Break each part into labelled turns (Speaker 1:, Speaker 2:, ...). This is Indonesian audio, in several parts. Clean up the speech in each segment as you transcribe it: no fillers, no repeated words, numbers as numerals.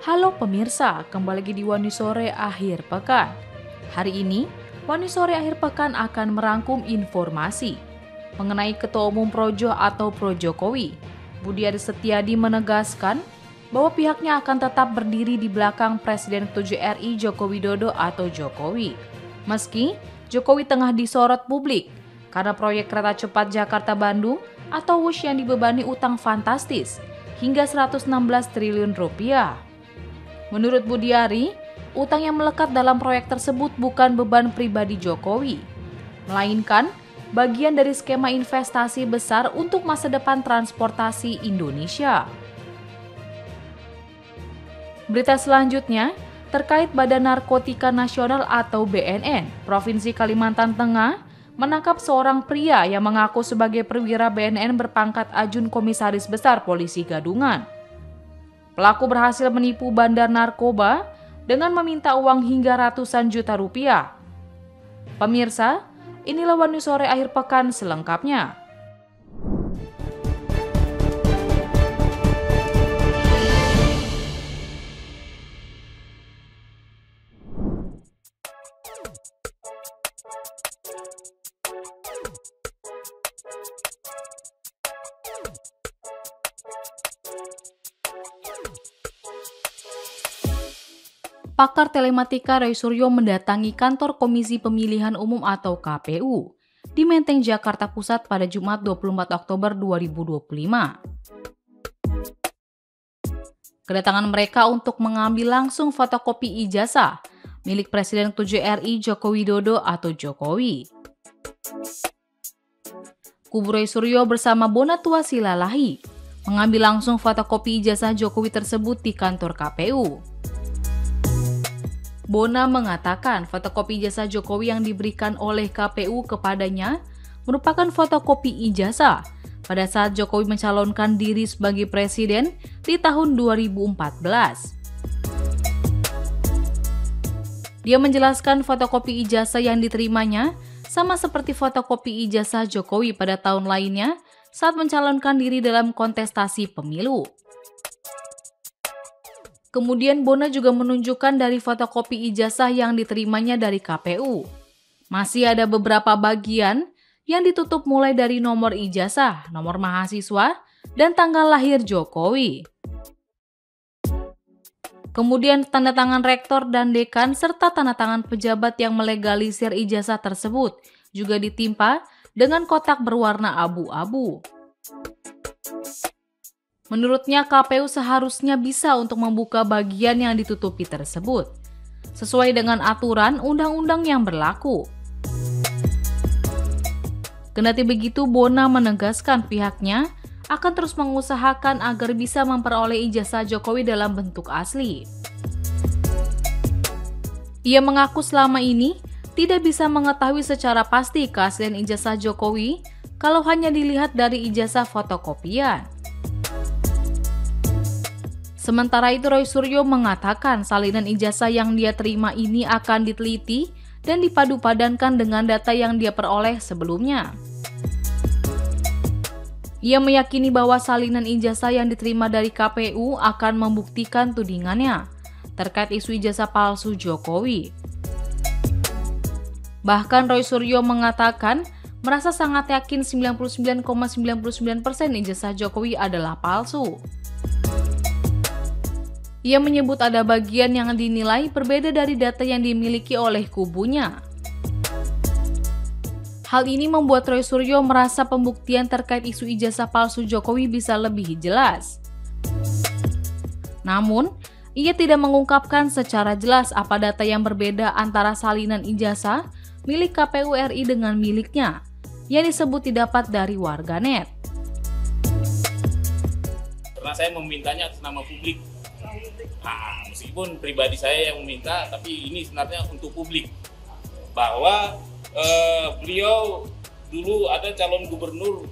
Speaker 1: Halo pemirsa, kembali lagi di Wani Sore Akhir Pekan. Hari ini, Wani Sore Akhir Pekan akan merangkum informasi mengenai Ketua Umum Projo atau Projokowi. Budi Aris Setiadi menegaskan bahwa pihaknya akan tetap berdiri di belakang Presiden ke-7 RI Joko Widodo atau Jokowi. Meski Jokowi tengah disorot publik karena proyek kereta cepat Jakarta-Bandung atau WUSH yang dibebani utang fantastis hingga 116 triliun rupiah. Menurut Budi Ari, utang yang melekat dalam proyek tersebut bukan beban pribadi Jokowi, melainkan bagian dari skema investasi besar untuk masa depan transportasi Indonesia. Berita selanjutnya terkait Badan Narkotika Nasional atau BNN, Provinsi Kalimantan Tengah menangkap seorang pria yang mengaku sebagai perwira BNN berpangkat Ajun Komisaris Besar Polisi Gadungan. Pelaku berhasil menipu bandar narkoba dengan meminta uang hingga ratusan juta rupiah. Pemirsa, inilah Wani Sore Akhir Pekan selengkapnya. Pakar telematika Roy Suryo mendatangi kantor Komisi Pemilihan Umum atau KPU di Menteng, Jakarta Pusat pada Jumat 24 Oktober 2025. Kedatangan mereka untuk mengambil langsung fotokopi ijazah milik Presiden ke-7 RI Joko Widodo atau Jokowi. Kubu Roy Suryo bersama Bonatua Silalahi mengambil langsung fotokopi ijazah Jokowi tersebut di kantor KPU. Bona mengatakan fotokopi ijazah Jokowi yang diberikan oleh KPU kepadanya merupakan fotokopi ijazah pada saat Jokowi mencalonkan diri sebagai presiden di tahun 2014. Dia menjelaskan fotokopi ijazah yang diterimanya sama seperti fotokopi ijazah Jokowi pada tahun lainnya saat mencalonkan diri dalam kontestasi pemilu. Kemudian Bona juga menunjukkan dari fotokopi ijazah yang diterimanya dari KPU. Masih ada beberapa bagian yang ditutup mulai dari nomor ijazah, nomor mahasiswa, dan tanggal lahir Jokowi. Kemudian tanda tangan rektor dan dekan serta tanda tangan pejabat yang melegalisir ijazah tersebut juga ditimpa dengan kotak berwarna abu-abu. Menurutnya KPU seharusnya bisa untuk membuka bagian yang ditutupi tersebut, sesuai dengan aturan undang-undang yang berlaku. Kendati begitu, Bona menegaskan pihaknya akan terus mengusahakan agar bisa memperoleh ijazah Jokowi dalam bentuk asli. Ia mengaku selama ini tidak bisa mengetahui secara pasti keaslian ijazah Jokowi kalau hanya dilihat dari ijazah fotokopian. Sementara itu, Roy Suryo mengatakan salinan ijazah yang dia terima ini akan diteliti dan dipadu-padankan dengan data yang dia peroleh sebelumnya. Ia meyakini bahwa salinan ijazah yang diterima dari KPU akan membuktikan tudingannya terkait isu ijazah palsu Jokowi. Bahkan Roy Suryo mengatakan merasa sangat yakin 99,99% ijazah Jokowi adalah palsu. Ia menyebut ada bagian yang dinilai berbeda dari data yang dimiliki oleh kubunya. Hal ini membuat Roy Suryo merasa pembuktian terkait isu ijazah palsu Jokowi bisa lebih jelas. Namun, ia tidak mengungkapkan secara jelas apa data yang berbeda antara salinan ijazah milik KPU RI dengan miliknya, yang disebut didapat dari warganet.
Speaker 2: Karena saya memintanya atas nama publik. Nah, meskipun pribadi saya yang meminta, tapi ini sebenarnya untuk publik. Bahwa beliau dulu ada calon gubernur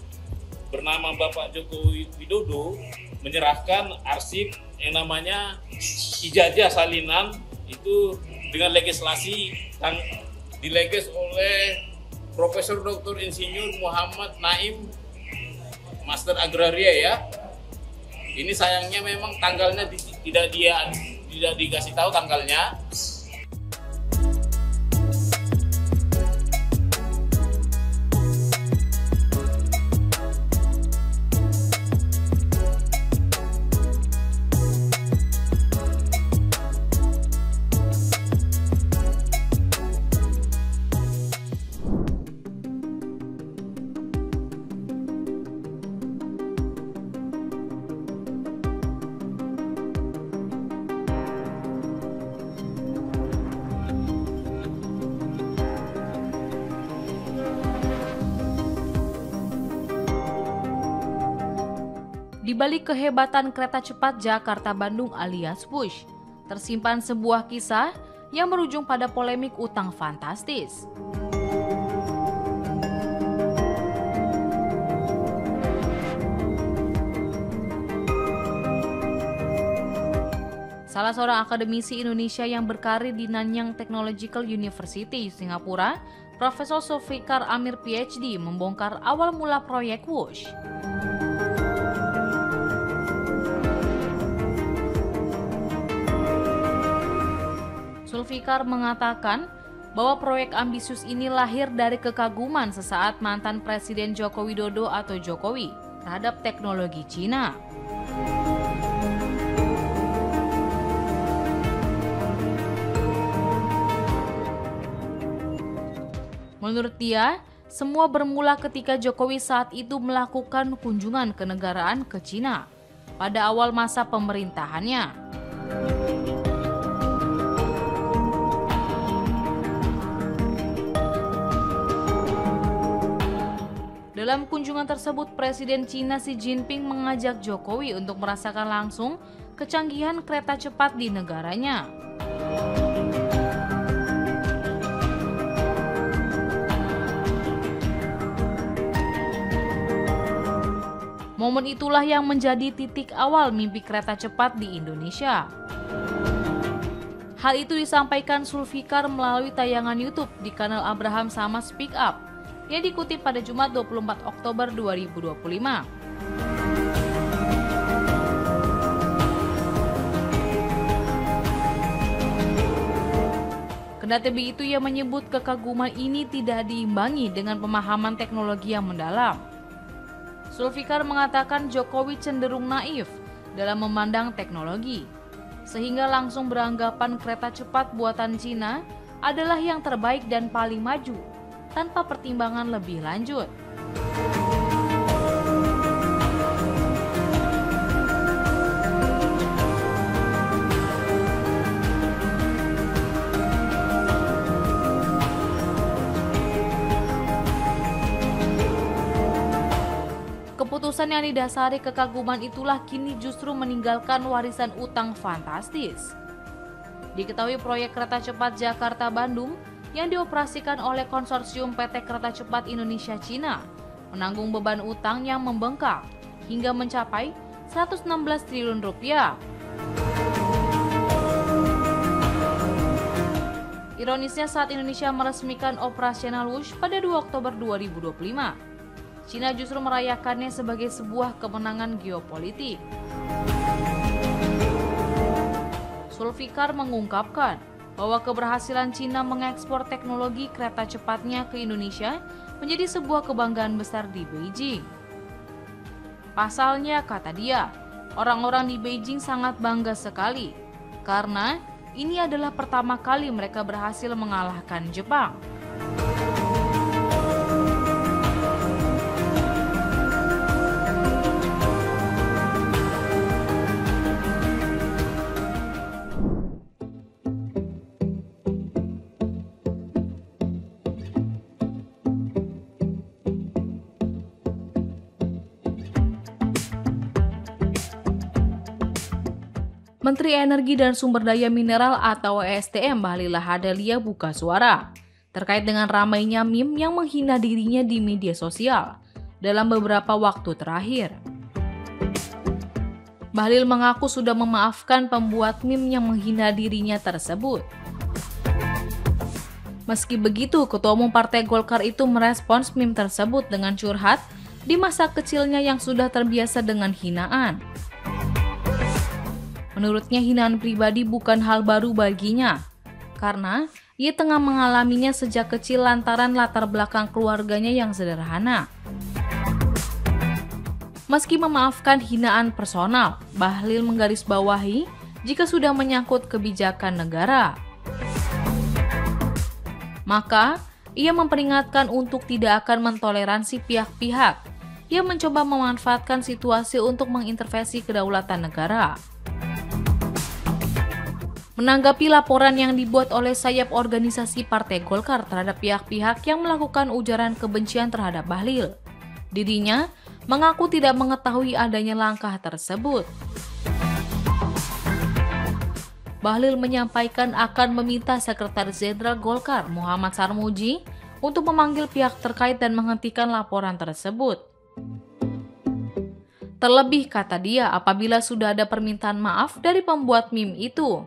Speaker 2: bernama Bapak Joko Widodo menyerahkan arsip yang namanya ijazah salinan itu dengan legislasi yang dileges oleh Profesor Dr. Insinyur Muhammad Naim, Master Agraria ya. Ini sayangnya memang tanggalnya tidak dia tidak dikasih tahu tanggalnya.
Speaker 1: Di balik kehebatan kereta cepat Jakarta-Bandung alias Wush, tersimpan sebuah kisah yang berujung pada polemik utang fantastis. Salah seorang akademisi Indonesia yang berkarir di Nanyang Technological University, Singapura, Profesor Zulfikar Amir PhD, membongkar awal mula proyek Wush. Zulfikar mengatakan bahwa proyek ambisius ini lahir dari kekaguman sesaat mantan Presiden Joko Widodo atau Jokowi terhadap teknologi Cina. Menurut dia, semua bermula ketika Jokowi saat itu melakukan kunjungan kenegaraan ke Cina pada awal masa pemerintahannya. Dalam kunjungan tersebut, Presiden Cina Xi Jinping mengajak Jokowi untuk merasakan langsung kecanggihan kereta cepat di negaranya. Momen itulah yang menjadi titik awal mimpi kereta cepat di Indonesia. Hal itu disampaikan Zulfikar melalui tayangan YouTube di kanal Abraham Sama Speak Up yang dikutip pada Jumat 24 Oktober 2025. Kendati begitu, ia menyebut kekaguman ini tidak diimbangi dengan pemahaman teknologi yang mendalam. Zulfikar mengatakan Jokowi cenderung naif dalam memandang teknologi, sehingga langsung beranggapan kereta cepat buatan Cina adalah yang terbaik dan paling maju, tanpa pertimbangan lebih lanjut. Keputusan yang didasari kekaguman itulah kini justru meninggalkan warisan utang fantastis. Diketahui proyek kereta cepat Jakarta-Bandung yang dioperasikan oleh konsorsium PT Kereta Cepat Indonesia Cina menanggung beban utang yang membengkak hingga mencapai 116 triliun rupiah. Ironisnya, saat Indonesia meresmikan operasional Wush pada 2 Oktober 2025, Cina justru merayakannya sebagai sebuah kemenangan geopolitik. Zulfikar mengungkapkan bahwa keberhasilan Cina mengekspor teknologi kereta cepatnya ke Indonesia menjadi sebuah kebanggaan besar di Beijing. Pasalnya, kata dia, orang-orang di Beijing sangat bangga sekali karena ini adalah pertama kali mereka berhasil mengalahkan Jepang. Menteri Energi dan Sumber Daya Mineral atau ESDM Bahlil Lahadalia buka suara terkait dengan ramainya meme yang menghina dirinya di media sosial dalam beberapa waktu terakhir. Bahlil mengaku sudah memaafkan pembuat meme yang menghina dirinya tersebut. Meski begitu, Ketua Umum Partai Golkar itu merespons meme tersebut dengan curhat di masa kecilnya yang sudah terbiasa dengan hinaan. Menurutnya hinaan pribadi bukan hal baru baginya, karena ia tengah mengalaminya sejak kecil lantaran latar belakang keluarganya yang sederhana. Meski memaafkan hinaan personal, Bahlil menggarisbawahi jika sudah menyangkut kebijakan negara, maka ia memperingatkan untuk tidak akan mentoleransi pihak-pihak yang mencoba memanfaatkan situasi untuk mengintervensi kedaulatan negara. Menanggapi laporan yang dibuat oleh sayap organisasi Partai Golkar terhadap pihak-pihak yang melakukan ujaran kebencian terhadap Bahlil, dirinya mengaku tidak mengetahui adanya langkah tersebut. Bahlil menyampaikan akan meminta Sekretaris Jenderal Golkar Muhammad Sarmuji untuk memanggil pihak terkait dan menghentikan laporan tersebut. Terlebih, kata dia, apabila sudah ada permintaan maaf dari pembuat meme itu.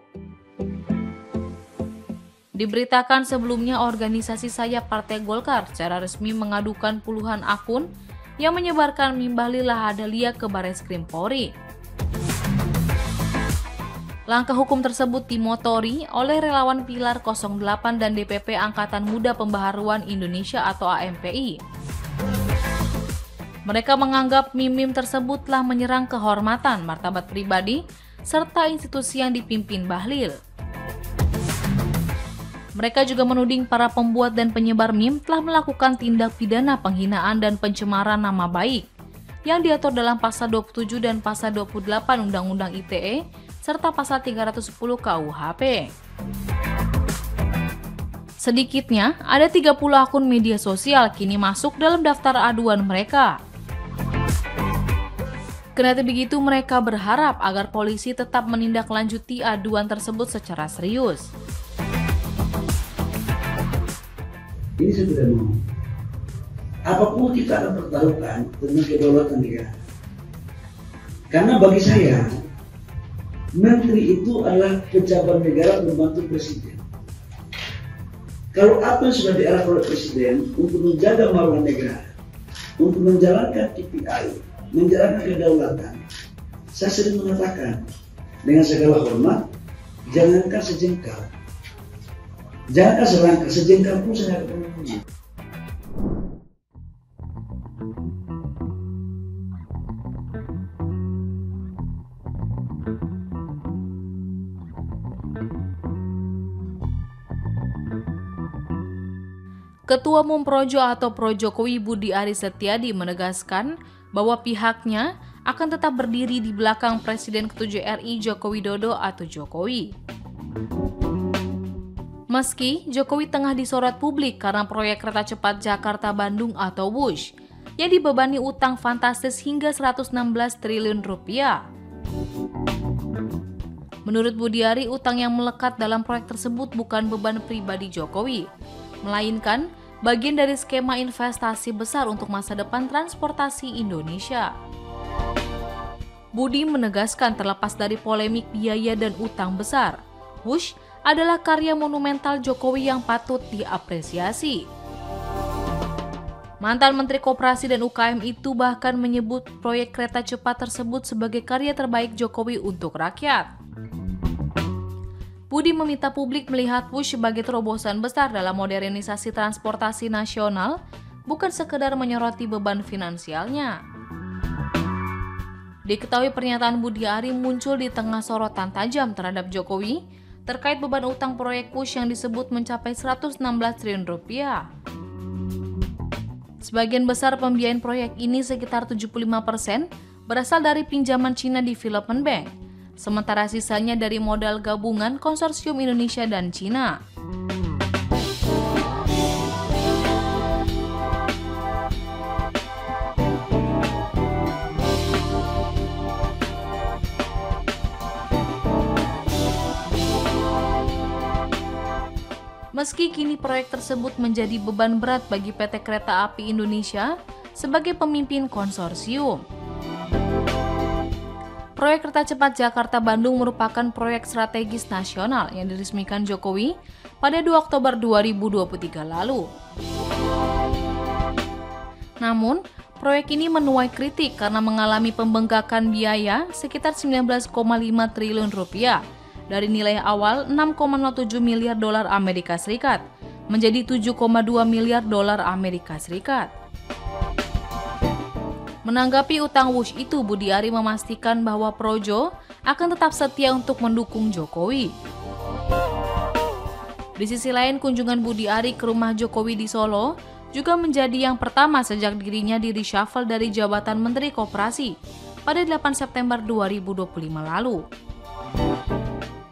Speaker 1: Diberitakan sebelumnya organisasi sayap Partai Golkar secara resmi mengadukan puluhan akun yang menyebarkan meme Bahlil Lahadalia ke Bareskrim Polri. Langkah hukum tersebut dimotori oleh relawan Pilar 08 dan DPP Angkatan Muda Pembaharuan Indonesia atau AMPI. Mereka menganggap meme-meme tersebut telah menyerang kehormatan, martabat pribadi, serta institusi yang dipimpin Bahlil. Mereka juga menuding para pembuat dan penyebar meme telah melakukan tindak pidana penghinaan dan pencemaran nama baik yang diatur dalam pasal 27 dan pasal 28 Undang-Undang ITE serta pasal 310 KUHP. Sedikitnya ada 30 akun media sosial kini masuk dalam daftar aduan mereka. Kendati begitu, mereka berharap agar polisi tetap menindaklanjuti aduan tersebut secara serius.
Speaker 3: Ini saya tidak mau. Apapun kita akan pertaruhkan tentang kedaulatan negara. Karena bagi saya, menteri itu adalah pejabat negara membantu presiden. Kalau apa yang sudah diarahkan oleh presiden untuk menjaga marwah negara, untuk menjalankan KPI, menjalankan kedaulatan, saya sering mengatakan dengan segala hormat, jangankan sejengkal. Jangan selangkah, sejengkal pun saya akan menemunya.
Speaker 1: Ketua Umum Projo atau Projokowi Budi Aris Setiadi menegaskan bahwa pihaknya akan tetap berdiri di belakang Presiden ke-7 RI Joko Widodo atau Jokowi. Meski Jokowi tengah disorot publik karena proyek kereta cepat Jakarta-Bandung atau WUSH yang dibebani utang fantastis hingga 116 triliun rupiah. Menurut Budi Ari, utang yang melekat dalam proyek tersebut bukan beban pribadi Jokowi, melainkan bagian dari skema investasi besar untuk masa depan transportasi Indonesia. Budi menegaskan terlepas dari polemik biaya dan utang besar, WUSH adalah karya monumental Jokowi yang patut diapresiasi. Mantan Menteri Koperasi dan UKM itu bahkan menyebut proyek kereta cepat tersebut sebagai karya terbaik Jokowi untuk rakyat. Budi meminta publik melihat WUSH sebagai terobosan besar dalam modernisasi transportasi nasional, bukan sekedar menyoroti beban finansialnya. Diketahui pernyataan Budi Ari muncul di tengah sorotan tajam terhadap Jokowi terkait beban utang proyek WUSH yang disebut mencapai 116 triliun rupiah. Sebagian besar pembiayaan proyek ini sekitar 75% berasal dari pinjaman Cina Development Bank, sementara sisanya dari modal gabungan konsorsium Indonesia dan Cina. Meski kini proyek tersebut menjadi beban berat bagi PT Kereta Api Indonesia sebagai pemimpin konsorsium. Proyek kereta cepat Jakarta-Bandung merupakan proyek strategis nasional yang diresmikan Jokowi pada 2 Oktober 2023 lalu. Namun, Proyek ini menuai kritik karena mengalami pembengkakan biaya sekitar 19,5 triliun rupiah dari nilai awal 6,07 miliar dolar Amerika Serikat menjadi 7,2 miliar dolar Amerika Serikat. Menanggapi utang Wush itu, Budi Ari memastikan bahwa Projo akan tetap setia untuk mendukung Jokowi. Di sisi lain, kunjungan Budi Ari ke rumah Jokowi di Solo juga menjadi yang pertama sejak dirinya di-reshuffle dari jabatan Menteri Koperasi pada 8 September 2025 lalu.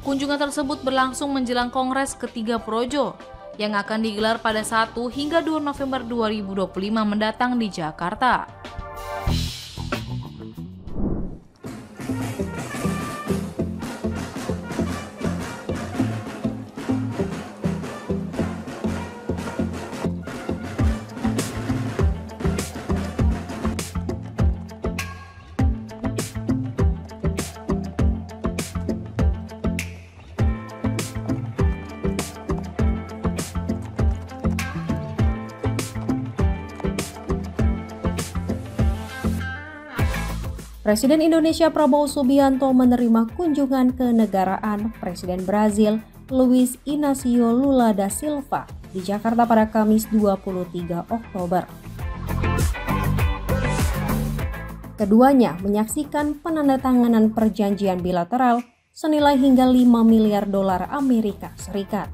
Speaker 1: Kunjungan tersebut berlangsung menjelang Kongres ketiga Projo yang akan digelar pada 1 hingga 2 November 2025 mendatang di Jakarta.
Speaker 4: Presiden Indonesia Prabowo Subianto menerima kunjungan kenegaraan Presiden Brazil Luiz Inácio Lula da Silva di Jakarta pada Kamis 23 Oktober. Keduanya menyaksikan penandatanganan perjanjian bilateral senilai hingga 5 miliar dolar Amerika Serikat.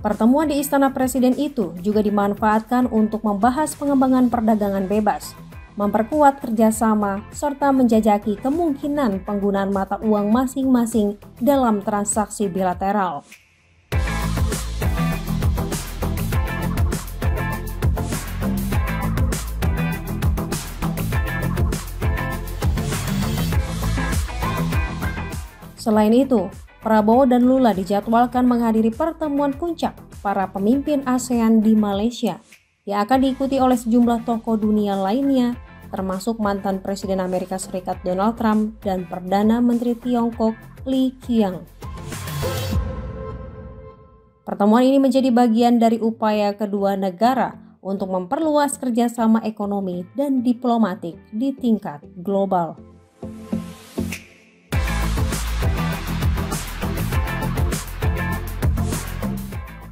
Speaker 4: Pertemuan di Istana Presiden itu juga dimanfaatkan untuk membahas pengembangan perdagangan bebas, memperkuat kerjasama, serta menjajaki kemungkinan penggunaan mata uang masing-masing dalam transaksi bilateral. Selain itu, Prabowo dan Lula dijadwalkan menghadiri pertemuan puncak para pemimpin ASEAN di Malaysia yang akan diikuti oleh sejumlah tokoh dunia lainnya, termasuk mantan Presiden Amerika Serikat Donald Trump dan Perdana Menteri Tiongkok Li Qiang. Pertemuan ini menjadi bagian dari upaya kedua negara untuk memperluas kerjasama ekonomi dan diplomatik di tingkat global.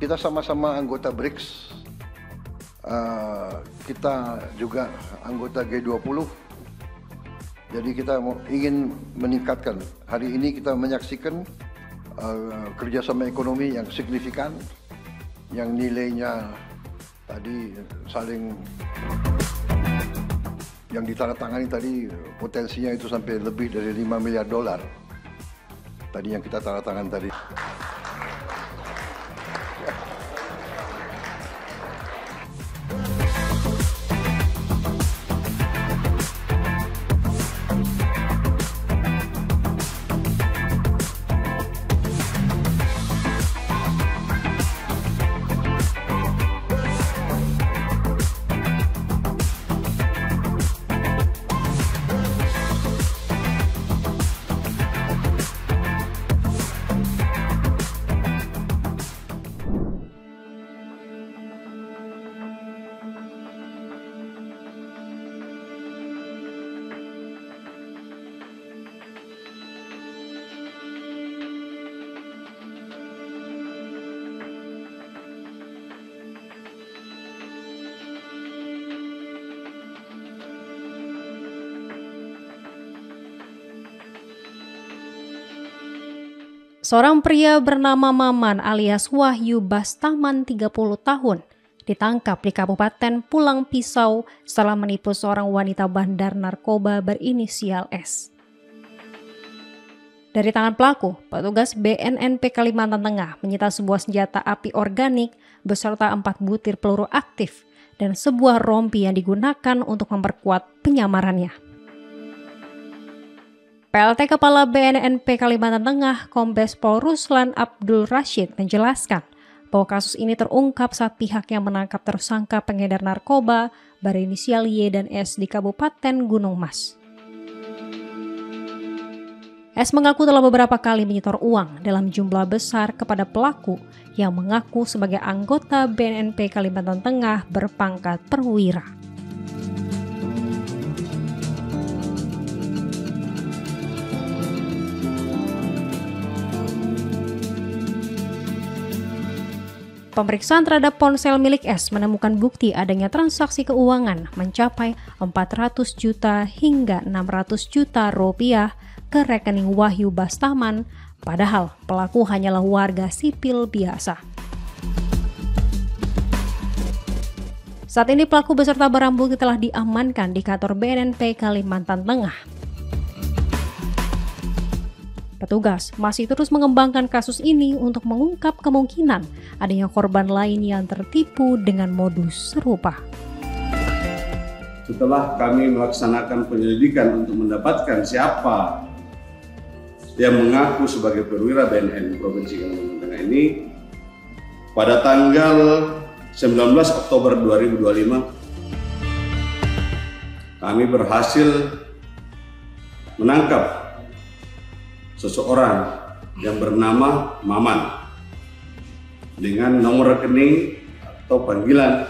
Speaker 5: Kita sama-sama anggota BRICS. Kita juga anggota G20, jadi kita ingin meningkatkan. Hari ini kita menyaksikan kerjasama ekonomi yang signifikan, yang nilainya tadi saling, yang ditandatangani tadi potensinya itu sampai lebih dari 5 miliar dolar. Tadi yang kita tandatangan tadi.
Speaker 4: Seorang pria bernama Maman alias Wahyu Bastaman 30 tahun ditangkap di Kabupaten Pulang Pisau setelah menipu seorang wanita bandar narkoba berinisial S. Dari tangan pelaku, petugas BNNP Kalimantan Tengah menyita sebuah senjata api organik beserta 4 butir peluru aktif dan sebuah rompi yang digunakan untuk memperkuat penyamarannya. PLT Kepala BNNP Kalimantan Tengah, Kombes Pol Ruslan Abdul Rashid menjelaskan bahwa kasus ini terungkap saat pihaknya menangkap tersangka pengedar narkoba berinisial Y dan S di Kabupaten Gunung Mas. S mengaku telah beberapa kali menyetor uang dalam jumlah besar kepada pelaku yang mengaku sebagai anggota BNNP Kalimantan Tengah berpangkat perwira. Pemeriksaan terhadap ponsel milik S menemukan bukti adanya transaksi keuangan mencapai 400 juta hingga 600 juta rupiah ke rekening Wahyu Bastaman, padahal pelaku hanyalah warga sipil biasa. Saat ini pelaku beserta barang bukti telah diamankan di kantor BNNP Kalimantan Tengah. Petugas masih terus mengembangkan kasus ini untuk mengungkap kemungkinan adanya korban lain yang tertipu dengan modus serupa.
Speaker 6: Setelah kami melaksanakan penyelidikan untuk mendapatkan siapa yang mengaku sebagai perwira BNN Provinsi Kalimantan Tengah ini, pada tanggal 19 Oktober 2025 kami berhasil menangkap seseorang yang bernama Maman dengan nomor rekening atau panggilan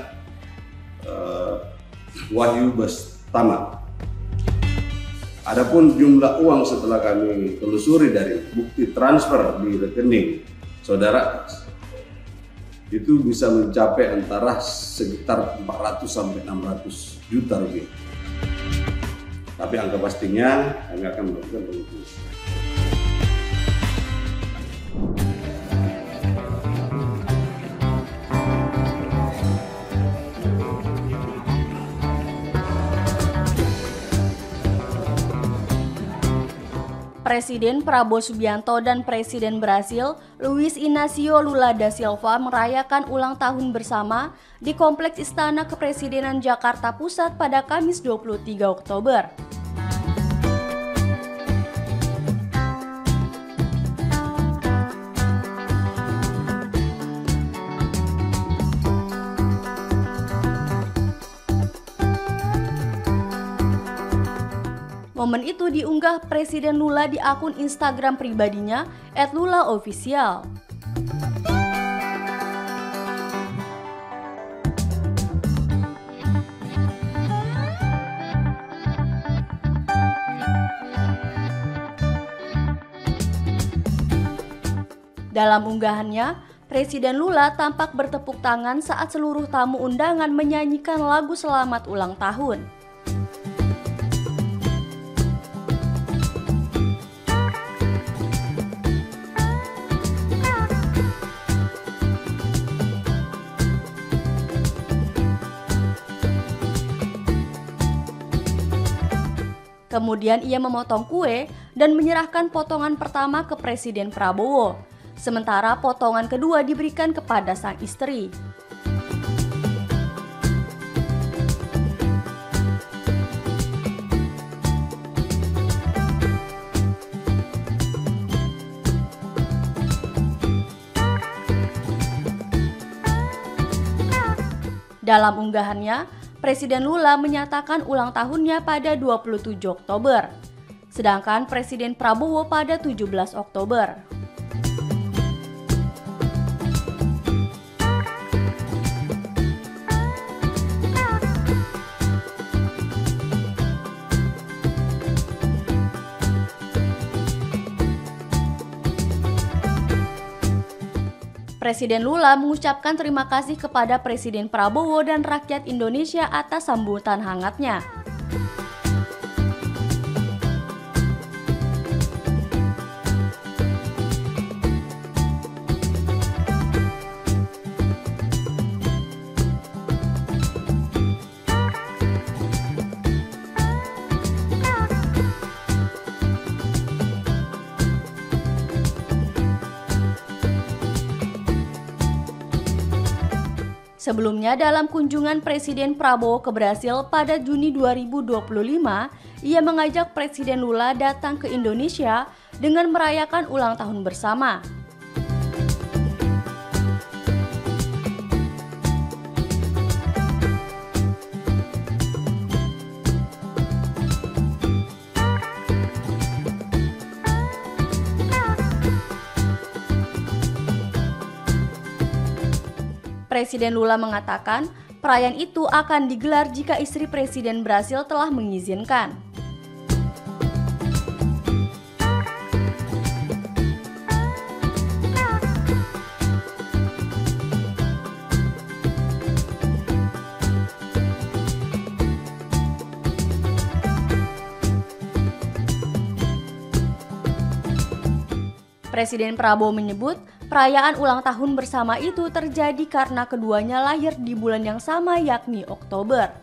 Speaker 6: Wahyu Bastaman. Adapun jumlah uang setelah kami telusuri dari bukti transfer di rekening saudara itu bisa mencapai antara sekitar 400 sampai 600 juta rupiah. Tapi angka pastinya kami akan melakukan penelitian.
Speaker 7: Presiden Prabowo Subianto dan Presiden Brasil Luiz Inácio Lula da Silva merayakan ulang tahun bersama di Kompleks Istana Kepresidenan Jakarta Pusat pada Kamis 23 Oktober. Momen itu diunggah Presiden Lula di akun Instagram pribadinya @lulaofficial. Dalam unggahannya, Presiden Lula tampak bertepuk tangan saat seluruh tamu undangan menyanyikan lagu selamat ulang tahun. Kemudian ia memotong kue dan menyerahkan potongan pertama ke Presiden Prabowo, sementara potongan kedua diberikan kepada sang istri. Dalam unggahannya, Presiden Lula menyatakan ulang tahunnya pada 27 Oktober, sedangkan Presiden Prabowo pada 17 Oktober. Presiden Lula mengucapkan terima kasih kepada Presiden Prabowo dan rakyat Indonesia atas sambutan hangatnya. Sebelumnya dalam kunjungan Presiden Prabowo ke Brasil pada Juni 2025, ia mengajak Presiden Lula datang ke Indonesia dengan merayakan ulang tahun bersama. Presiden Lula mengatakan perayaan itu akan digelar jika istri Presiden Brasil telah mengizinkan. Presiden Prabowo menyebut perayaan ulang tahun bersama itu terjadi karena keduanya lahir di bulan yang sama yakni Oktober.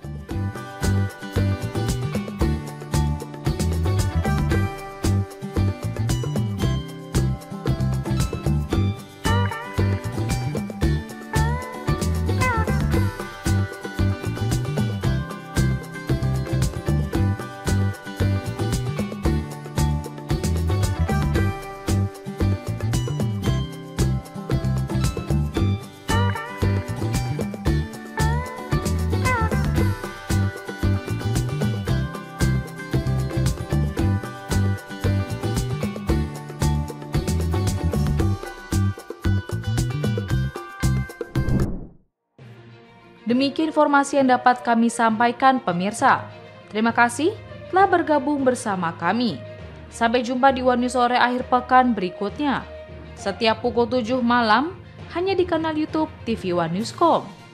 Speaker 1: Demikian informasi yang dapat kami sampaikan pemirsa. Terima kasih telah bergabung bersama kami. Sampai jumpa di One News Sore akhir pekan berikutnya. Setiap pukul 7 malam hanya di kanal YouTube TV One Newscom.